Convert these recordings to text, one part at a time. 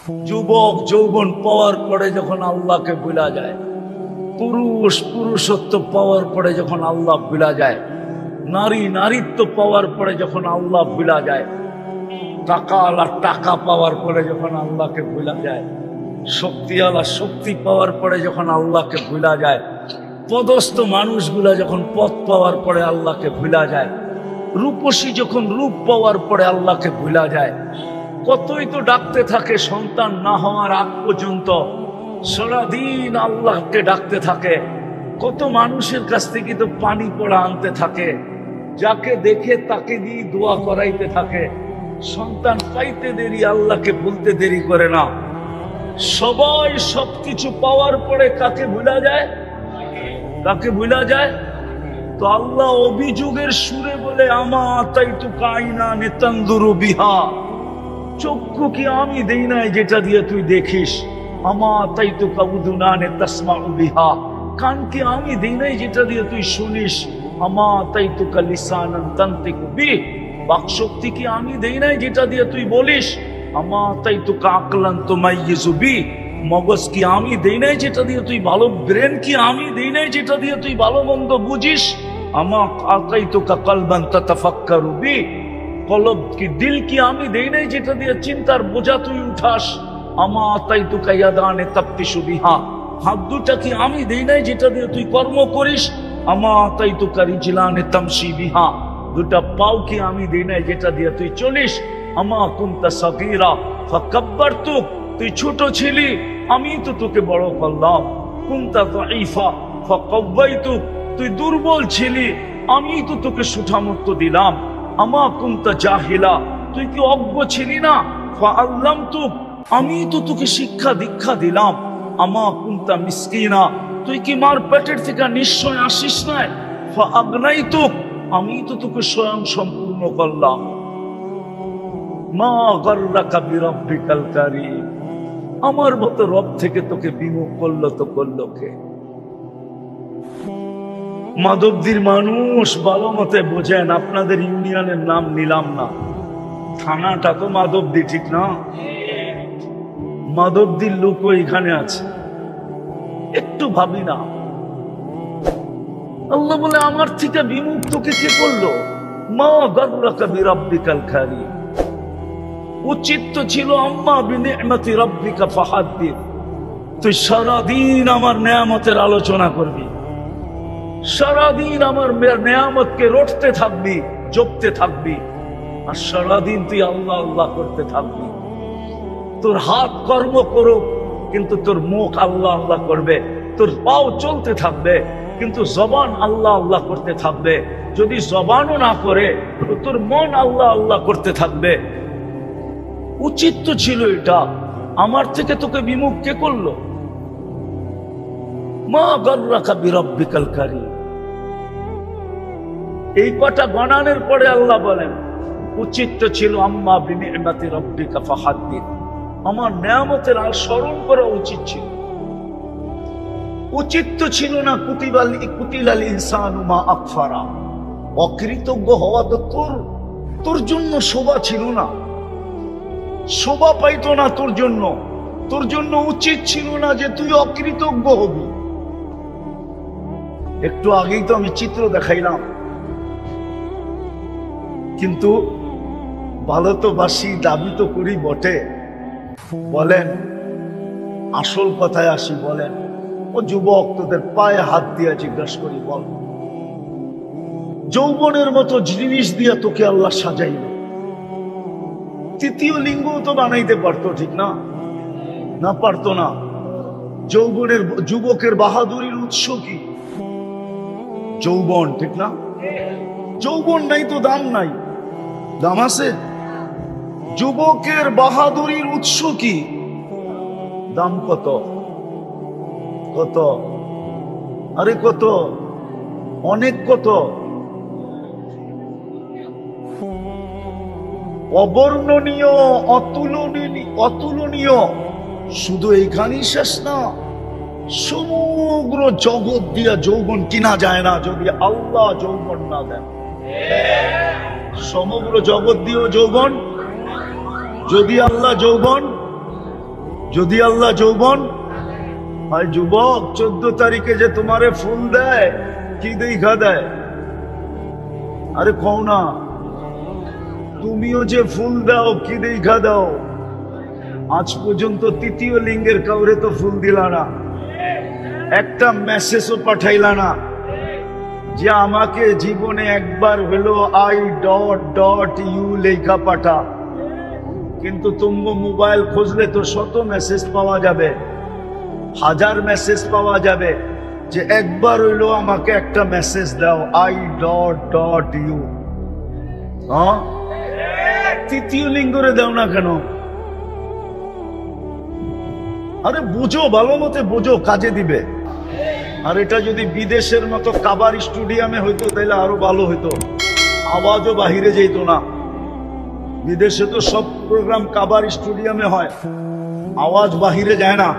যুবক যৌবন পাওয়ার পরে যখন আল্লাহকে ভুলা যায়, পুরুষ পুরুষত্ব পাওয়ার পরে যখন আল্লাহ ভুলা যায়, নারী নারীত্ব পাওয়ার পরে যখন আল্লাহ ভুলা যায়, টাকাওয়ালা টাকা পাওয়ার পরে যখন আল্লাহকে ভুলা যায়, শক্তিওয়ালা শক্তি পাওয়ার পরে যখন আল্লাহকে ভুলা যায়, পদস্থ মানুষগুলা যখন পদ পাওয়ার পরে আল্লাহকে ভুলা যায়, রূপসী যখন রূপ পাওয়ার পরে আল্লাহকে ভুলা যায়, কতই তো ডাকতে থাকে সন্তান না হওয়ার আগ পর্যন্ত, সারাদিন আল্লাহকে ডাকতে থাকে। কত মানুষের কাছ থেকে তো পানি পড়া আনতে থাকে, যাকে দেখে তাকে দিয়ে দোয়া করাইতে থাকে। সন্তান পাইতে দেরি, আল্লাহকে ভুলতে দেরি করে না। সবাই সবকিছু পাওয়ার পরে কাকে ভুলা যায়? কাকে ভুলা যায়? তো আল্লাহ অভিযোগের সুরে বলে, আমা আতাইতু কাইনা নেতান্দুরু বিহা, চক্ষু কি আমি দেই নাই যেটা দিয়ে তুই দেখিস? আমা আতাইতু কাউদুনা নেতাসমাউ বিহা, কান কি আমি দেই নাই যেটা দিয়ে তুই শুনিস? আমা আতাইতু কালিসানান তানতিকু বি, বাকশক্তি কি আমি দেই নাই যেটা দিয়ে তুই বলিস? আমা আতাইতু কাকলান তুমাইয়িজু বি, মগজ কি আমি দেই নাই যেটা দিয়ে তুই ভালো, ব্রেন কি আমি দেই নাই যেটা দিয়ে তুই ভালো মন্দ বুঝিস? আমা আতাইতু কালবান তাতাফাক্কারু বি, কলব কি দিল কি আমি দেই নাই যেটা দিয়ে চিন্তার বোঝা তুই উঠাস? আমা আতাইতু কায়াদানে তাফতিশু বিহা, হাত দুটা কি আমি দেই নাই যেটা দিয়ে তুই কর্ম করিস? আমা আতাইতু কারিজলানে তামশি বিহা, দুটা পাও কি আমি দেই নাই যেটা দিয়ে তুই চলিস? আমা কুনতা সাগীরা ফাকাব্বারতুক, তুই ছোট ছিলি আমি তো তোকে বড় করলাম। কুনতা যায়ীফা ফাকাওয়াইতুক, তুই দুর্বল ছিলি আমি তো তোকে সুঠামত্ব দিলাম। আমা কুনতা জাহিলা, তুই কি অজ্ঞ ছিলি না? ফাআল্লামতুক, আমি তো তোকে শিক্ষা দীক্ষা দিলাম। আমা কুনতা মিসকিনা, তুই কি মার পেটের থেকে নিশ্চয় আসিস না? ফাআগনাইতুক, আমি তো তোকে স্বয়ং সম্পূর্ণ করলাম। মা গাররাকা বিরাব্বিকাল কারীম, আমার মতো রব থেকে তোকে বিমুখ করলো তো করলো কে? মাধবদীর মানুষ ভালো মতে বোঝেন, আপনাদের ইউনিয়নের নাম নিলাম না, থানাটা তো মাধবদী, ঠিক না? মাধবদীর লোকও এখানে আছে, একটু ভাবি না। আল্লাহ বলে, আমার থেকে বিমুখ তোকে কে করলো? মা গাররাকা বিরাব্বিকাল কারীম, উচিত তো ছিল আম্মা বিনি'মাতি রাব্বিকা ফাহাদ্দিস, তুই সারাদিন আমার নেয়ামতের আলোচনা করবি, সারাদিন আমার নেয়ামতকে রটতে থাকবি, জপতে থাকবি, আর সারাদিন তুই আল্লাহ আল্লাহ করতে থাকবি। তোর হাত কর্ম করুক কিন্তু তোর মুখ আল্লাহ আল্লাহ করবে, তোর পাও চলতে থাকবে কিন্তু জবান আল্লাহ আল্লাহ করতে থাকবে। যদি জবানও না করে তোর মন আল্লাহ আল্লাহ করতে থাকবে। উচিত তো ছিল এটা, আমার থেকে তোকে বিমুখ কে করলো? মা গাররাকা বিরাব্বিকাল কারীম। এই কটা গণানের পরে আল্লাহ বলেন, উচিত তো ছিল আম্মা বিনি'মাতি রাব্বিকা ফাহাদ্দিস, আমার নেয়ামতের আর স্মরণ করা উচিত ছিল। উচিত তো ছিল না কুতিলাল ইনসানু মা আকফারা, অকৃতজ্ঞ হওয়া তো তোর জন্য শোভা ছিল না, শোভা পাইতো না তোর জন্য। তোর জন্য উচিত ছিল না যে তুই অকৃতজ্ঞ হবি। একটু আগেই তো আমি চিত্র দেখাইলাম, কিন্তু ভালো তো বাসি, দাবি তো করি বটে। বলেন, আসল কথায় আসি, বলেন ও যুবক, তোদের পায়ে হাত দিয়ে জিজ্ঞাসা করি, বল যৌবনের মতো জিনিস দিয়ে তোকে আল্লাহ সাজাইল, তৃতীয় লিঙ্গ তো বানাইতে পারতো, ঠিক না? না পারতো না। যৌবনের যুবকের বাহাদুরির উৎস কি? যৌবন, ঠিক না? যৌবন নাই তো দাম নাই, দাম আছে? যুবকের বাহাদুরির উৎস কি? দাম কত? কত? আরে কত? অনেক কত? অবর্ণনীয়, অতুলনীয়। শুধু এইখানেই শেষ না, সমগ্র জগৎ দিয়া যৌবন কিনা যায় না যদি আল্লাহ যৌবন না দেন। সমগ্র জগৎ দিয়েও যৌবন, যদি আল্লাহ যৌবন যদি আল্লাহ যৌবন হয়, যুবক 14 তারিখে যে তোমারে ফুল দেয় কি দেখা দেয়? আরে কও না, তুমিও যে ফুল দাও কি দেখা দাও? আজ পর্যন্ত তৃতীয় লিঙ্গের কাউরে তো ফুল দিলা না, একটা মেসেজও পাঠাইলা না যে আমাকে জীবনে একবার হলো I.U লেখা পাঠা। কিন্তু তুমি মোবাইল খুঁজলে তো শত মেসেজ পাওয়া যাবে, হাজার মেসেজ পাওয়া যাবে, যে একবার হইলো আমাকে একটা মেসেজ দাও I.U। হ্যাঁ, তৃতীয় লিঙ্গরে দাও না কেন? আরে বুঝো, ভালো মতে বুঝো, কাজে দিবে। আর এটা যদি বিদেশের মতো কাবার স্টেডিয়ামে হইতো তাহলে আরো ভালো হইতো, আওয়াজও বাহিরে যেত না। বিদেশে তো সব প্রোগ্রাম কাবার স্টেডিয়ামে হয়, আওয়াজ বাহিরে যায় না,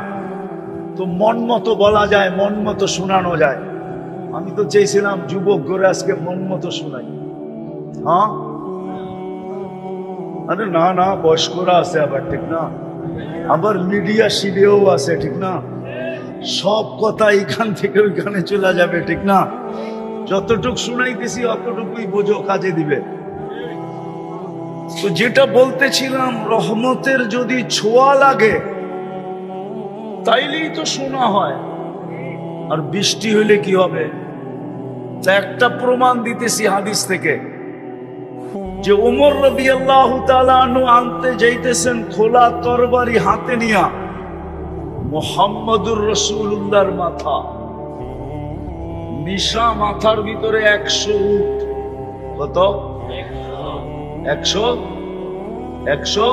তো মন মতো বলা যায়, মন মতো শোনানো যায়। আমি তো চেয়েছিলাম যুবক করে আজকে মন মতো শোনাই। হ্যাঁ, আরে না না, বয়স্করা আছে আবার, ঠিক না? আবার মিডিয়া সিডিও আছে, ঠিক না? সব কথা এখান থেকে ওইখানে চলে যাবে, ঠিক না? যতটুক শুনাইতেছি অতটুকুই বোঝো, কাজে দিবে। তো যেটা বলতেছিলাম, রহমতের যদি ছোঁয়া লাগে তাইলেই তো শোনা হয়। আর বৃষ্টি হইলে কি হবে? তা একটা প্রমাণ দিতেছি হাদিস থেকে, যে ওমর রাদিয়াল্লাহু তাআলা আনহু আনতে যাইতেছেন খোলা তরবারি হাতে নিয়া মুহাম্মদুর রাসূলুল্লাহর মাথা, নিশা মাথার ভিতরে 100 উট। কত? 100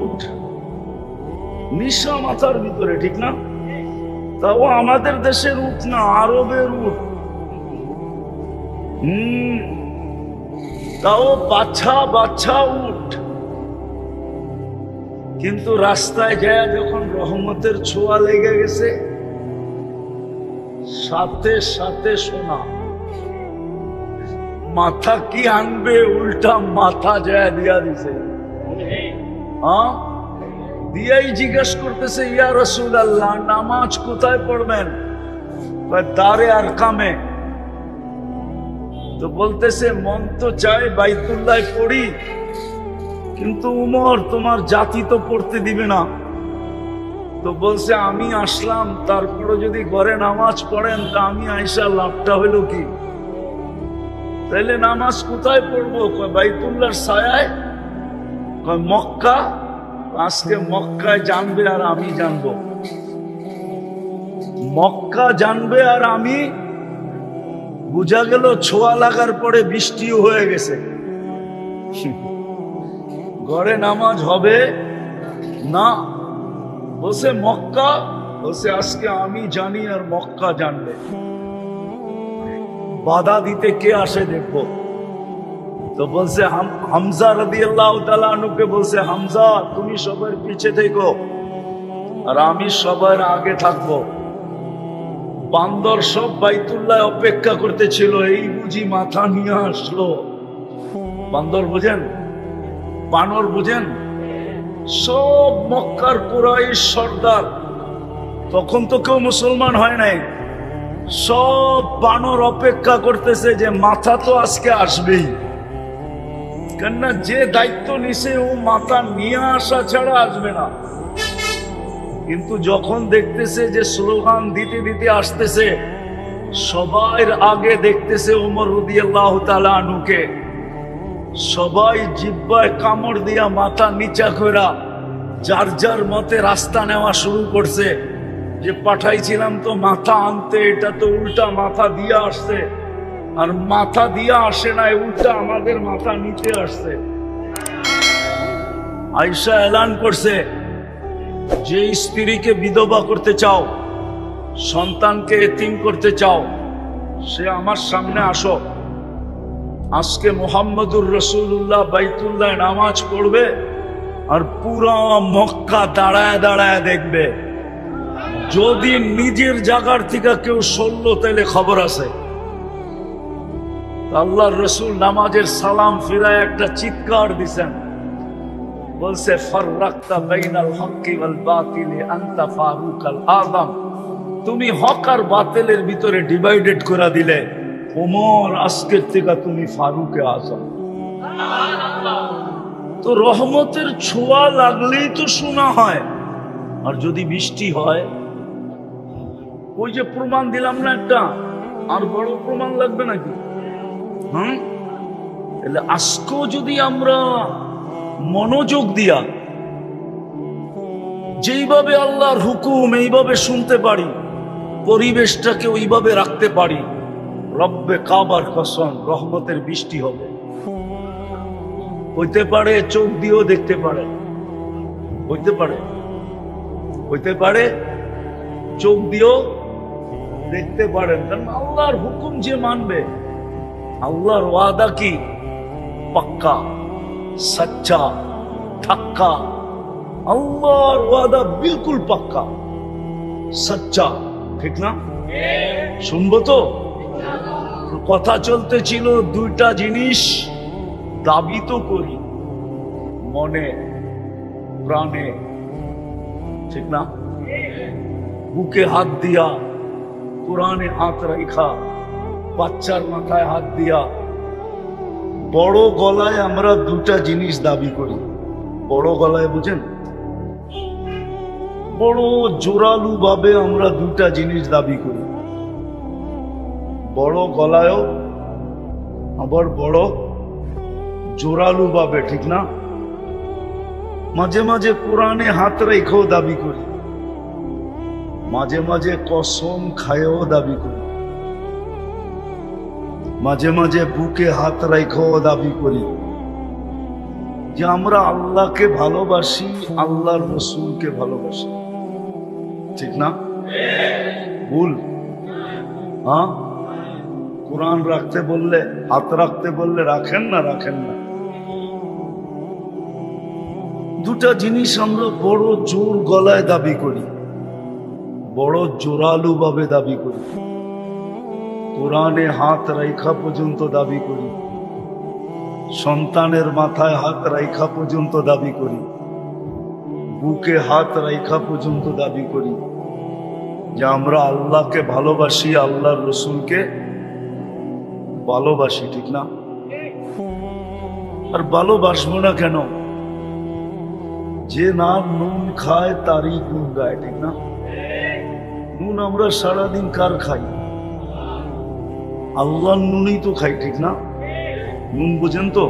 উট নিশা মাথার ভিতরে, ঠিক না? তাও আমাদের দেশের উট না, আরবের উট। তাও বাচ্চা বাচ্চা উট। কিন্তু রাস্তায় যায় যখন রহমতের ছোঁয়া লেগে গেছে, সাথে সাথে শোনা, মাথা কি আনবে, উল্টা মাথা যায় দিয়া দিছে। হ্যাঁ, দিয়াই জিজ্ঞেস করতেছে, ইয়া রাসূলুল্লাহ, নামাজ কোথায় পড়বেন? দারে আরকামে। তো বলতেছে, মন তো চায় বাইতুল্লাহ পড়ি, কিন্তু উমর তোমার জাতি তো পড়তে দিবে না। তো বলছে, আমি আসলাম, তারপরে যদি ঘরে নামাজ পড়েন তা আমি আইসা লাভটা হইল কি? তাইলে নামাজ কোথায় পড়বো? বাইতুল্লাহর ছায়ায়। মক্কা। আজকে মক্কায় জানবে আর আমি জানবো, মক্কা জানবে আর আমি। বুঝা গেল ছোঁয়া লাগার পরে বৃষ্টিও হয়ে গেছে, ঘরে নামাজ হবে না। বসে মক্কা, বসে আজকে আমি জানি আর মক্কা জানবে। বাধা দিতে কে আসে দেখবো। তো বলছে হামজা রাদিয়াল্লাহু তাআলা আনহুকে বলছে, হামজা তুমি সবার পিছে থেকো আর আমি সবার আগে থাকবো। বান্দর সব বাইতুল্লাহ অপেক্ষা করতেছিল, এই বুঝি মাথা নিয়ে আসলো। বান্দর বুঝেন, বানর বুঝেন, সব মক্কার কুরাইশ সর্দার, তখন তো কেউ মুসলমান হয় নাই, সব বানর অপেক্ষা করতেছে যে মাথা তো আজকে আসবেই, কেননা যে দায়িত্ব নিছে ও মাথা নিয়ে আসা ছাড়া আসবে না। কিন্তু যখন দেখতেছে যে স্লোগান দিতে দিতে আসতেছে, সবার আগে দেখতেছে ওমর রাদিয়াল্লাহু তাআলা আনহুকে, সবাই জিহ্বায় কামড় দিয়া মাথা নিচা কইরা যার যার মতে রাস্তা নেওয়া শুরু করছে, যে পাঠাইছিলাম তো মাথা আনতে, এটা তো উল্টা মাথা দিয়ে আসছে, আর মাথা দিয়ে আসে নাই, উল্টা আমাদের মাথা নিতে আসছে। আয়েশা এলান করছে, যে স্ত্রীকে বিধবা করতে চাও, সন্তানকে এতিম করতে চাও, সে আমার সামনে আসো। আজকে মুহাম্মদুর রাসূলুল্লাহ বাইতুল্লাহ নামাজ পড়বে আর পুরা মক্কা দাঁড়ায় দাঁড়ায় দেখবে। যদি নিজের জায়গার থেকে কেউ সরল তাইলে খবর আছে। আল্লাহর রাসূল নামাজের সালাম ফিরায় একটা চিৎকার দিছেন, বলছে ফাররাকতা বাইনাল হক্কি ওয়াল বাতিলি আনতা ফারুকাল আযম, তুমি হক আর বাতিলের ভিতরে ডিভাইডেড করে দিলে, ওমর আজকের থেকে তুমি ফারুকে আযম। তো রহমতের ছোঁয়া লাগলেই তো শোনা হয়। আর যদি বৃষ্টি হয়, ওই যে প্রমাণ দিলাম না একটা, আর বড় প্রমাণ লাগবে নাকি? তাহলে আজকেও যদি আমরা মনোযোগ দিয়া যেইভাবে আল্লাহর হুকুম এইভাবে শুনতে পারি, পরিবেশটাকে ওইভাবে রাখতে পারি, রব্বে কাবার কসম রহমতের বৃষ্টি হবে। হইতে পারে চোখ দিয়েও দেখতে পারে, হইতে পারে, হইতে পারে চোখ দিয়েও দেখতে পারেন। কারণ আল্লাহর হুকুম যে মানবে, আল্লাহর ওয়াদা কি পাক্কা, সচ্চা, ঠাক্কা। আল্লাহর ওয়াদা বিলকুল পাক্কা, সচ্চা, ঠিক না? শুনবো তো? কথা চলতে ছিল দুইটা জিনিস দাবি তো করি, মনে প্রাণে, ঠিক না? বুকে হাত দিয়া, কোরআনে হাত রাখা, বাচ্চার মাথায় হাত দিয়া, বড় গলায় আমরা দুটা জিনিস দাবি করি। বড় গলায় বুঝেন, বড় জোরালু ভাবে আমরা দুটা জিনিস দাবি করি। বড় গলায়ও আবার বড় জোরালু ভাবে, ঠিক না? মাঝে মাঝে কোরআনে হাত রেখেও দাবি করি, মাঝে মাঝে কসম খায়ও দাবি করি, মাঝে মাঝে বুকে হাত রেখেও দাবি করি যে আমরা আল্লাহকে ভালোবাসি, আল্লাহর রসুলকে ভালোবাসি, ঠিক না? ভুল? হ্যাঁ, কোরআন রাখতে বললে, হাত রাখতে বললে রাখেন না, রাখেন না। দুটা জিনিস আমরা বড় জোর গলায় দাবি করি, বড় জোরালু ভাবে দাবি করি, কোরআনে হাত রাখা পর্যন্ত দাবি করি, সন্তানের মাথায় হাত রাখা পর্যন্ত দাবি করি, বুকে হাত রাখা পর্যন্ত দাবি করি যে আমরা আল্লাহকে ভালোবাসি, আল্লাহর রসুলকে ভালোবাসি, ঠিক না? আর ভালোবাসবো না কেন? যে না নুন খায় তারই গুণ গায়, ঠিক না? নুন আমরা সারাদিন কার খাই? আল্লাহর নুনই তো খাই, ঠিক না? নুন বুঝেন তো?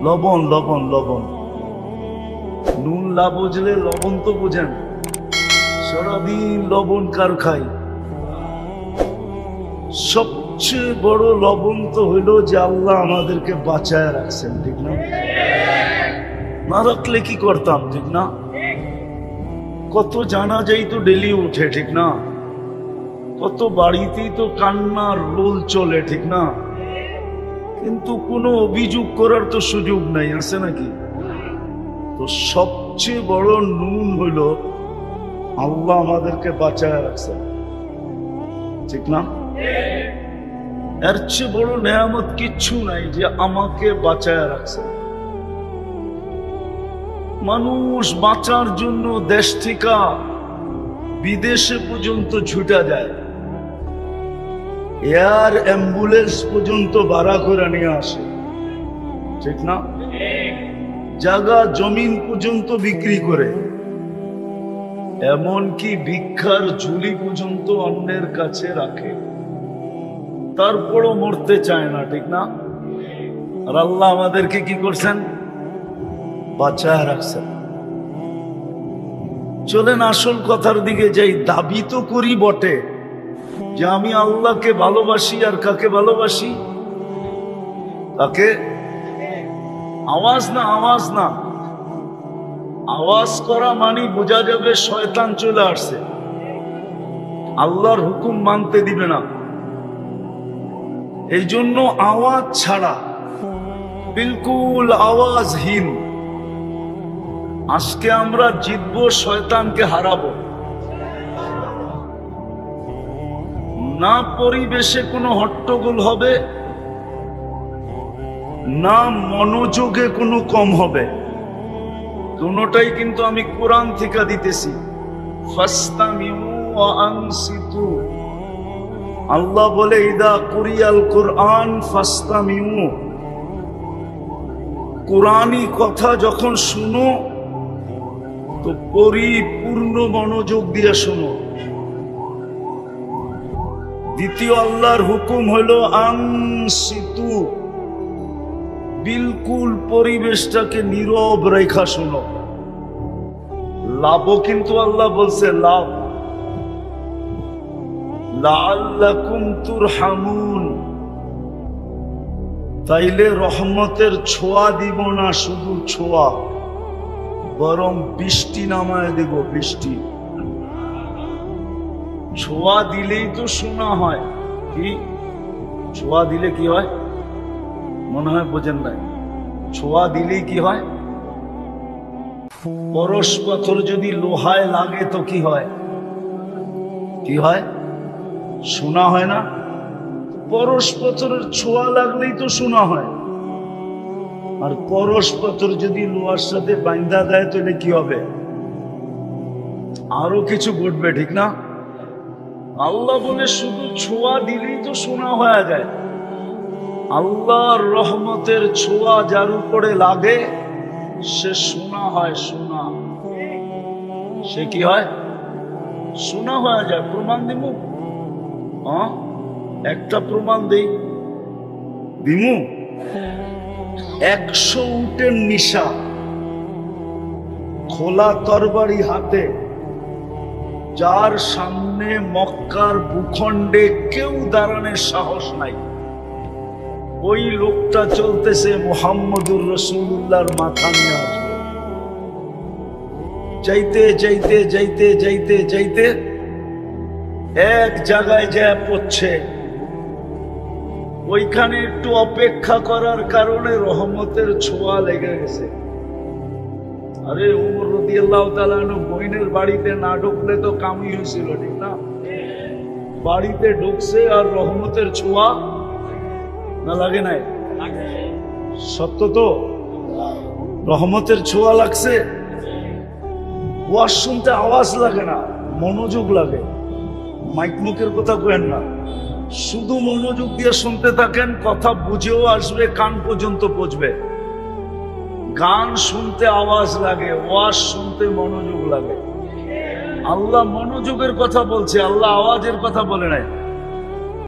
লবণ, লবণ, লবণ। নুন না বুঝলে লবণ তো বুঝেন। সারাদিন লবণ কার খাই? সবচেয়ে বড় লবণ তো হইল যে আল্লাহ আমাদেরকে বাঁচায় রাখছেন, ঠিক না? না রাখলে কি করতাম, ঠিক না? কত জানাজাই তো ডেলি উঠে, ঠিক না? কত বাড়িতেই তো কান্নার রোল চলে, ঠিক না? কিন্তু কোনো অভিযোগ করার তো সুযোগ নাই, আছে নাকি? তো সবচেয়ে বড় নুন হইল আল্লাহ আমাদেরকে বাঁচায় রাখছেন, ঠিক না? এর চেয়ে বড় নেয়ামত কিচ্ছু নাই যে আমাকে বাঁচায় রাখছেন। মানুষ বাঁচার জন্য দেশ থেকে বিদেশে পর্যন্ত ছুটা যায়, এয়ার অ্যাম্বুলেন্স পর্যন্ত ভাড়া করে নিয়ে আসে, ঠিক না? জায়গা জমিন পর্যন্ত বিক্রি করে, এমনকি ভিক্ষার ঝুলি পর্যন্ত অন্যের কাছে রাখে, তারপরও মরতে চায় না, ঠিক না? আর আল্লাহ আমাদেরকে কি করছেন? বাঁচায় রাখছেন। চলেন আসল কথার দিকে যাই। দাবি তো করি বটে যে আমি আল্লাহকে ভালোবাসি, আর কাকে ভালোবাসি? কাকে? আওয়াজ না, আওয়াজ না। আওয়াজ করা মানে বোঝা যাবে শয়তান চলে আসছে, আল্লাহর হুকুম মানতে দিবে না। এই জন্য আওয়াজ ছাড়া, বিলকুল আওয়াজহীন আজকে আমরা জিতবো, শয়তানকে হারাবো না। পরিবেশে কোনো হট্টগোল হবে না, মনোযোগে কোনো কম হবে দুটোটাই কিন্তু আমি কোরআন থেকে দিতেছি। ফাসতামিউ ওয়া আনসিতু। আল্লাহ বলে ইদা কুরিয়াল কোরআন ফাসতামিউ, কোরআনী কথা যখন শুনো তো পরিপূর্ণ মনোযোগ দিয়ে শোনো। দ্বিতীয় আল্লাহর হুকুম হলো আনসিতু, বিলকুল পরিবেশটাকে নীরব রেখা শোনো। লাভও কিন্তু আল্লাহ বলছে লাভ, লাআল্লাকুম তুরহামুন, তাইলে রহমতের ছোঁয়া দিব না, শুধু ছোঁয়া, বরং বৃষ্টি নামায় দেব, বৃষ্টি। ছোঁয়া দিলেই তো শোনা হয়। কি ছোঁয়া দিলে কি হয়? মনে হয় বোঝেন নাই। ছোঁয়া দিলেই কি হয়? পরশ পাথর যদি লোহায় লাগে তো কি হয়? কি হয়? শোনা হয় না? পরশ পাথরের ছোঁয়া লাগলেই তো শোনা হয়। আর পরশ পাথর যদি লোহার সাথে বাঁধা দেয় তাহলে কি হবে? আরো কিছু ঘটবে, ঠিক না? আল্লাহ বলে শুধু ছোঁয়া দিলেই তো শোনা হয়ে যায়। আল্লাহর রহমতের ছোঁয়া যার উপরে লাগে সে শোনা হয়, শোনা। সে কি হয়? শোনা হয়ে যায়। প্রমাণ দিব? একটা প্রমাণ দেই, দিমু। 100 উটের নিশা, খোলা তরবারি হাতে, যার সামনে মক্কার ভূখণ্ডে কেউ দাঁড়ানোর সাহস নাই, ওই লোকটা চলতেছে মুহাম্মদুর রাসূলুল্লাহর মাথা নিয়ে আসবে। যাইতে যাইতে যাইতে যাইতে যাইতে এক জায়গায় যা পড়ছে, ওইখানে একটু অপেক্ষা করার কারণে রহমতের ছোঁয়া লেগে গেছে। আরে ওমর রাদিয়াল্লাহু তাআলা বইনের বাড়িতে না ঢুকলে তো কামই হয়েছিল, ঠিক না? বাড়িতে ঢুকছে আর রহমতের ছোঁয়া না লাগে নাই? সত্য তো, রহমতের ছোঁয়া লাগছে। ওয়াজ শুনতে আওয়াজ লাগে না, মনোযোগ লাগে। মাইক মুখের কথা কইেন না, শুধু মনোযোগ দিয়ে শুনতে থাকেন, কথা বুঝেও আসবে, কান পর্যন্ত পৌঁছবে। গান শুনতে আওয়াজ লাগে, ওয়াজ শুনতে মনোযোগ লাগে। আল্লাহ মনোযোগের কথা বলছে, আল্লাহ আওয়াজের কথা বলে নাই।